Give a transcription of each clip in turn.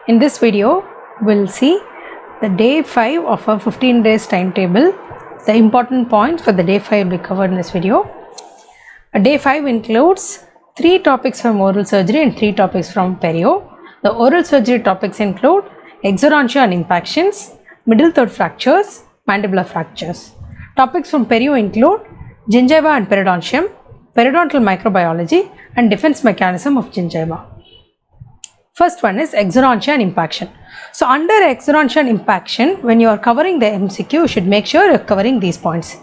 In this video, we'll see the day 5 of a 15 days timetable. The important points for the day 5 will be covered in this video. Day 5 includes 3 topics from oral surgery and 3 topics from perio. The oral surgery topics include exodontology and impactions, middle third fractures, mandibular fractures. Topics from perio include gingiva and periodontium, periodontal microbiology, and defense mechanism of gingiva. First one is exodontology and impaction. So under exodontology and impaction, when you are covering the MCQ, you should make sure you are covering these points.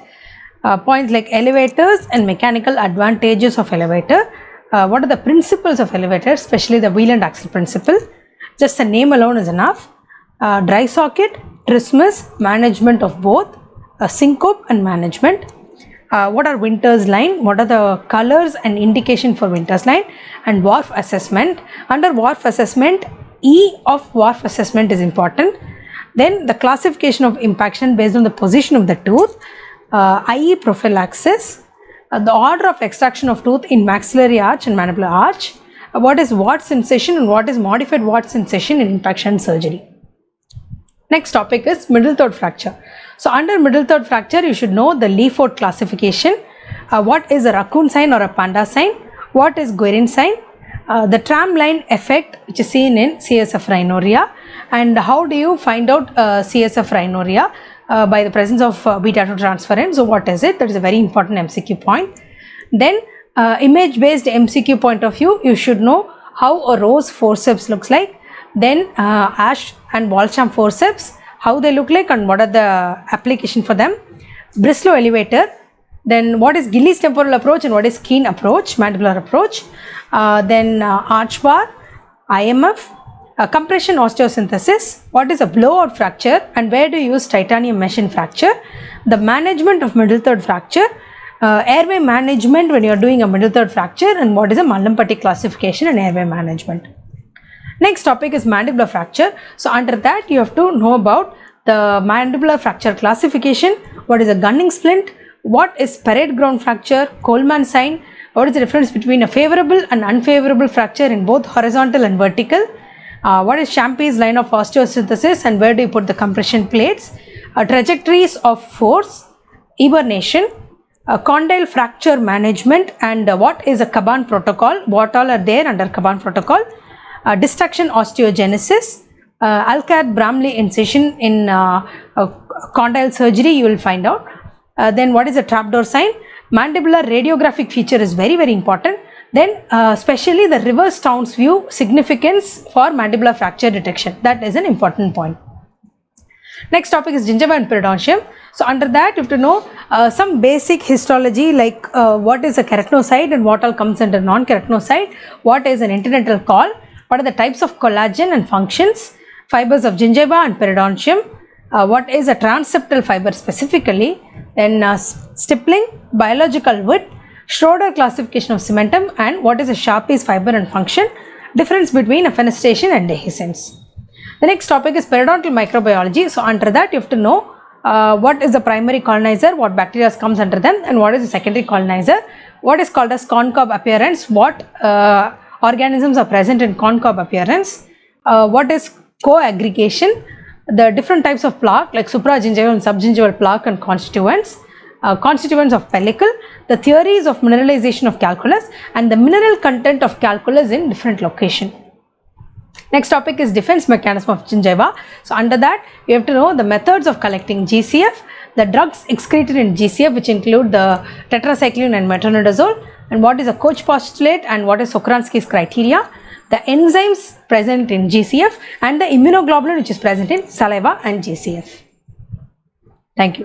Points like elevators and mechanical advantages of elevator. What are the principles of elevator, especially the wheel and axle principle? Just the name alone is enough. Dry socket, trismus, management of both, syncope and management. What are Winter's line? What are the colors and indication for Winter's line? And wharf assessment. Under wharf assessment, E of wharf assessment is important. Then the classification of impaction based on the position of the tooth, IE prophylaxis, the order of extraction of tooth in maxillary arch and mandibular arch, what is Watt's incision and what is modified Watt's incision in impaction surgery. Next topic is middle third fracture. So under middle third fracture, you should know the Lee-Ford classification. What is a raccoon sign or a panda sign? What is Guerin sign? The tram line effect which is seen in CSF rhinorrhea, and how do you find out CSF rhinorrhea by the presence of beta-2 transferrin. So what is it? That is a very important MCQ point. Then image based MCQ point of view, you should know how a rose forceps looks like. Then Ash and Walsham forceps, how they look like and what are the application for them. Brislow elevator. Then what is Gillies temporal approach and what is Keen approach, mandibular approach. Then arch bar, IMF, compression osteosynthesis, what is a blowout fracture and where do you use titanium mesh in fracture. The management of middle third fracture, airway management when you are doing a middle third fracture, and what is a Mallampati classification and airway management. Next topic is mandibular fracture. So under that you have to know about the mandibular fracture classification, what is a gunning splint, what is parade ground fracture, Coleman sign, what is the difference between a favorable and unfavorable fracture in both horizontal and vertical, what is Champy's line of osteosynthesis and where do you put the compression plates, trajectories of force, hibernation, condyle fracture management, and what is a Caban protocol, what all are there under Caban protocol. Distraction osteogenesis, Alcott-Bramley incision in condyle surgery you will find out. Then what is a trapdoor sign? Mandibular radiographic feature is very important. Then especially the reverse Townes view significance for mandibular fracture detection, that is an important point. Next topic is gingiva and periodontium. So under that you have to know some basic histology like what is a keratinocyte and what all comes under non-keratinocyte, what is an interdental caul, what are the types of collagen and functions, fibers of gingiva and periodontium, what is a transeptal fiber specifically, then stippling, biological width, Schroeder classification of cementum, and what is a Sharpey's fiber and function, difference between a fenestration and dehiscence. The next topic is periodontal microbiology. So under that you have to know what is the primary colonizer, what bacteria comes under them, and what is the secondary colonizer, what is called as concob appearance, what organisms are present in concob appearance, what is co-aggregation, the different types of plaque like supragingival and subgingival plaque and constituents, constituents of pellicle, the theories of mineralization of calculus and the mineral content of calculus in different location. Next topic is defense mechanism of gingiva. So under that you have to know the methods of collecting GCF, the drugs excreted in GCF which include the tetracycline and metronidazole, and what is a Koch postulate and what is Sokransky's criteria, the enzymes present in GCF and the immunoglobulin which is present in saliva and GCF. Thank you.